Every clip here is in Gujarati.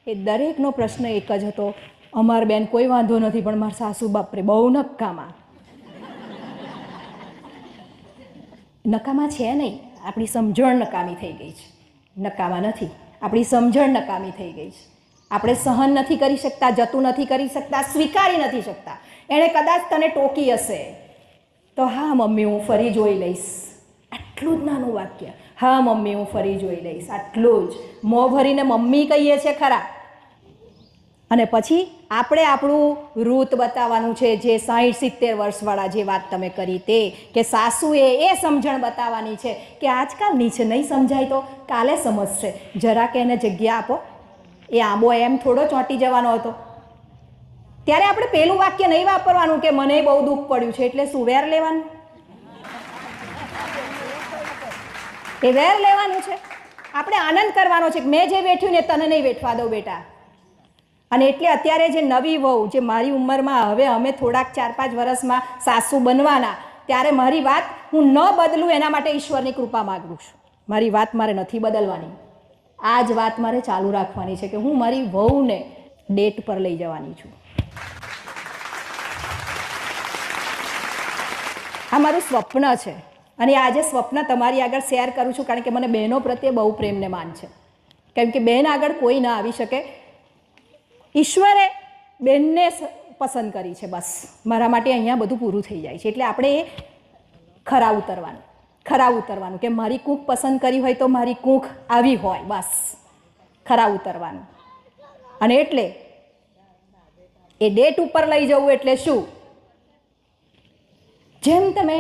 એ દરેકનો પ્રશ્ન એક જ હતો, અમાર બેન કોઈ વાંધો નથી પણ મારા સાસુ બાપરે બહુ નકામા. નકામા છે નહીં, આપણી સમજણ નકામી થઈ ગઈ છે. નકામા નથી, આપણી સમજણ નકામી થઈ ગઈ છે. આપણે સહન નથી કરી શકતા, જતું નથી કરી શકતા, સ્વીકારી નથી શકતા. એણે કદાચ તને ટોકી હશે તો હા મમ્મી હું ફરી જોઈ લઈશ, આટલું જ નાનું વાક્ય, હા મમ્મી હું ફરી જોઈ લઈશ, આટલું જ. મોં ભરીને મમ્મી કહીએ છીએ ખરા, અને પછી આપણે આપણું રૂત બતાવવાનું છે. જે 60-70 વર્ષવાળા જે વાત તમે કરી તે, કે સાસુએ એ સમજણ બતાવવાની છે કે આજકાલની છે, નહીં સમજાય તો કાલે સમજશે, જરાક એને જગ્યા આપો. એ આંબો એમ થોડો ચોંટી જવાનો હતો. ત્યારે આપણે પેલું વાક્ય નહીં વાપરવાનું કે મને બહુ દુઃખ પડ્યું છે એટલે શું વેર લેવાનું, એ વેર લેવાનું છે. આપણે આનંદ કરવાનો છે કે મેં જે વેઠ્યું ને તને નહીં વેઠવા દઉં બેટા. અને એટલે અત્યારે જે નવી વહુ, જે મારી ઉંમરમાં, હવે અમે થોડાક 4-5 વર્ષમાં સાસુ બનવાના, ત્યારે મારી વાત હું ન બદલું એના માટે ઈશ્વરની કૃપા માગું છું. મારી વાત મારે નથી બદલવાની, આ જ વાત મારે ચાલુ રાખવાની છે કે હું મારી વહુને ડેટ પર લઈ જવાની છું. આ મારું સ્વપ્ન છે અને આજે સ્વપ્ન તમારી આગળ શેર કરું છું, કારણ કે મને બહેનો પ્રત્યે બહુ પ્રેમને માન છે. કેમ કે બહેન આગળ કોઈ ના આવી શકે. ઈશ્વરે બહેનને પસંદ કરી છે, બસ મારા માટે અહીંયા બધું પૂરું થઈ જાય છે. એટલે આપણે એ ખરા ઉતરવાનું કે મારી કૂંખ પસંદ કરી હોય તો મારી કૂંખ આવી હોય, બસ ખરા ઉતરવાનું. અને એટલે એ ડેટ ઉપર લઈ જવું એટલે શું, જેમ તમે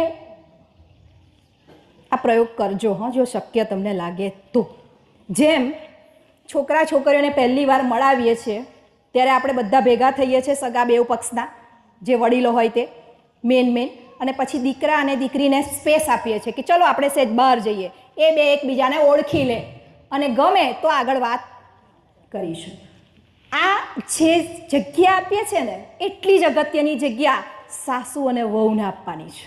આ પ્રયોગ કરજો, હા, જો શક્ય તમને લાગે તો. જેમ છોકરા છોકરીઓને પહેલી વાર મળાવીએ છીએ ત્યારે આપણે બધા ભેગા થઈએ છીએ, સગા બેઉ પક્ષના જે વડીલો હોય તે મેન, અને પછી દીકરા અને દીકરીને સ્પેસ આપીએ છીએ કે ચલો આપણે સહેજ બહાર જઈએ, એ બે એકબીજાને ઓળખી લે અને ગમે તો આગળ વાત કરીશું. આ જે જગ્યા આપીએ છીએ ને, એટલી જ અગત્યની જગ્યા સાસુ અને વહુને આપવાની છે.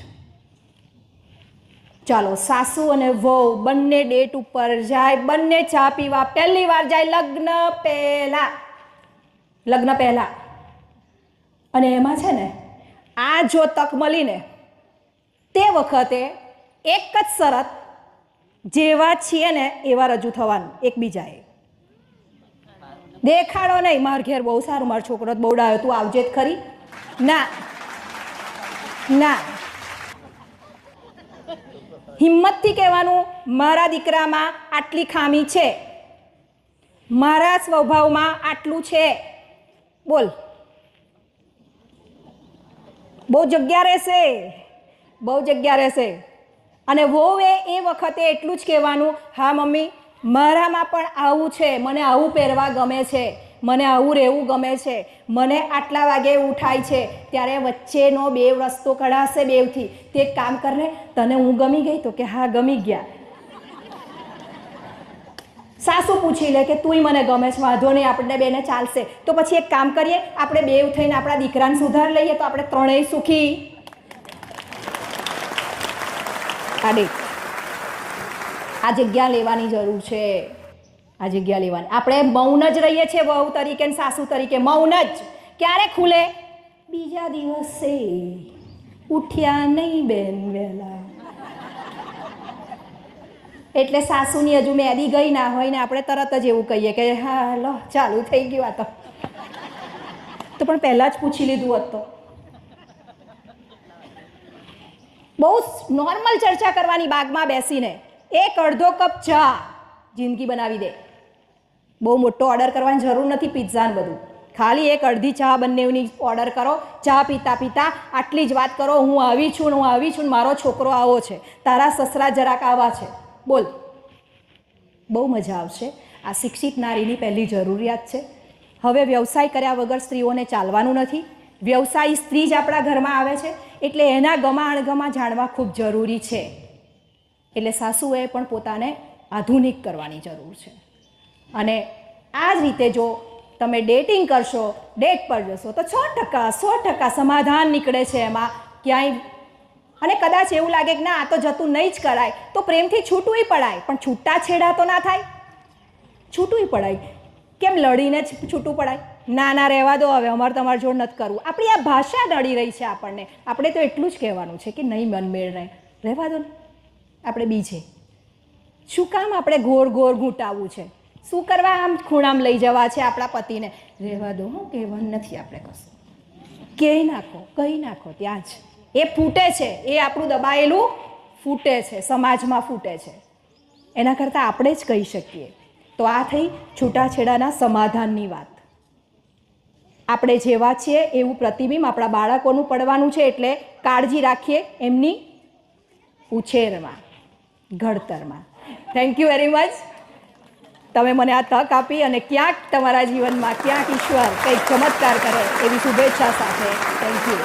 ચાલો, સાસુ અને વહુ બંને ડેટ ઉપર જાય, બંને ચા પીવા પહેલી વાર જાય લગ્ન પહેલા. અને એમાં છે ને, આ જો તક મળીને તે વખતે એક જ શરત, જેવા છીએ ને એવા રજૂ થવાનું એકબીજાએ. દેખાડો નહીં, માર ઘેર બહુ સારું, મારો છોકરો બહુ ડાયો, તું આવજે જ ખરી. ના ના, હિંમતથી કહેવાનું મારા દીકરામાં આટલી ખામી છે, મારા સ્વભાવમાં આટલું છે, બોલ. બહુ જગ્યા રહેશે. અને વહુએ એ વખતે એટલું જ કહેવાનું, હા મમ્મી મારામાં પણ આવું છે, મને આવું પહેરવા ગમે છે, મને આવું રહેવું ગમે છે, મને આટલા વાગે ઉઠાય છે. ત્યારે વચ્ચેનો બે રસ્તો કઢાશે બેવથી, તે એક કામ કર લે, તને હું ગમી ગઈ તો કે હા ગમી ગયા. સાસુ પૂછી લે કે તુંય મને ગમે છે, વાંધો નહીં, આપણે બેને ચાલશે. તો પછી એક કામ કરીએ, આપણે બેવ થઈને આપણા દીકરાને સુધાર લઈએ તો આપણે ત્રણેય સુખી. આ જગ્યા લેવાની જરૂર છે, આ જગ્યા લેવાની. આપણે મૌન જ રહીએ છીએ વહુ તરીકે ને સાસુ તરીકે, મૌન જ. ક્યારે ખુલે? બીજા દિવસે. ઉઠ્યા નહીં બેન વહેલા, એટલે સાસુની હજુ મેદી ગઈ ના હોય ને આપણે તરત જ એવું કહીએ કે હા લો ચાલુ થઈ ગયું આ તો પણ પહેલાં જ પૂછી લીધું હોત તો. બહુ નોર્મલ ચર્ચા કરવાની, બાગમાં બેસીને એક અડધો કપ ચા જિંદગી બનાવી દે. બહુ મોટો ઓર્ડર કરવાની જરૂર નથી, પિઝા ને બધું. ખાલી એક અડધી ચા બંનેની ઓર્ડર કરો, ચા પીતા પીતા આટલી જ વાત કરો, હું આવી છું, મારો છોકરો આવો છે, તારા સસરા જરાક આવા છે, બોલ. બહુ મજા આવશે. આ શિક્ષિત નારીની પહેલી જરૂરિયાત છે. હવે વ્યવસાય કર્યા વગર સ્ત્રીઓને ચાલવાનું નથી. વ્યવસાયી સ્ત્રી જ આપણા ઘરમાં આવે છે, એટલે એના ગમા અણગમા જાણવા ખૂબ જરૂરી છે. એટલે સાસુએ પણ પોતાને આધુનિક કરવાની જરૂર છે. અને આ જ રીતે જો તમે ડેટિંગ કરશો, ડેટ પર જશો તો 100% સમાધાન નીકળે છે એમાં ક્યાંય. અને કદાચ એવું લાગે કે ના આ તો જતું નહીં જ કરાય, તો પ્રેમથી છૂટવું પડાય, પણ છૂટા છેડા તો ના થાય, છૂટવું પડાય. કેમ લડીને જ છૂટું પડાય? ના ના, રહેવા દો, હવે અમારે તમારી જોડ નથી કરવું. આપણી આ ભાષા નડી રહી છે આપણને. આપણે તો એટલું જ કહેવાનું છે કે નહીં મનમેળ રહે, રહેવા દો ને. આપણે બીજે શું કામ આપણે ગોળ ગોળ ઘૂંટાવવું છે? શું કરવા આમ ખૂણામ લઈ જવા છે આપણા પતિને? રહેવા દો, હું કહેવાનું નથી આપણે કશું. કહી નાખો ત્યાં જ. એ ફૂટે છે, એ આપણું દબાયેલું ફૂટે છે, સમાજમાં ફૂટે છે. એના કરતાં આપણે જ કહી શકીએ. તો આ થઈ છૂટાછેડાના સમાધાનની વાત. આપણે જેવા છીએ એવું પ્રતિબિંબ આપણા બાળકોનું પડવાનું છે, એટલે કાળજી રાખીએ એમની ઉછેરમાં, ઘડતરમાં. Thank you very much. તમે મને આ તક આપી અને ક્યાંક તમારા જીવનમાં ક્યાંક ઈશ્વર કંઈક ચમત્કાર કરે એવી શુભેચ્છા સાથે થેન્ક યુ.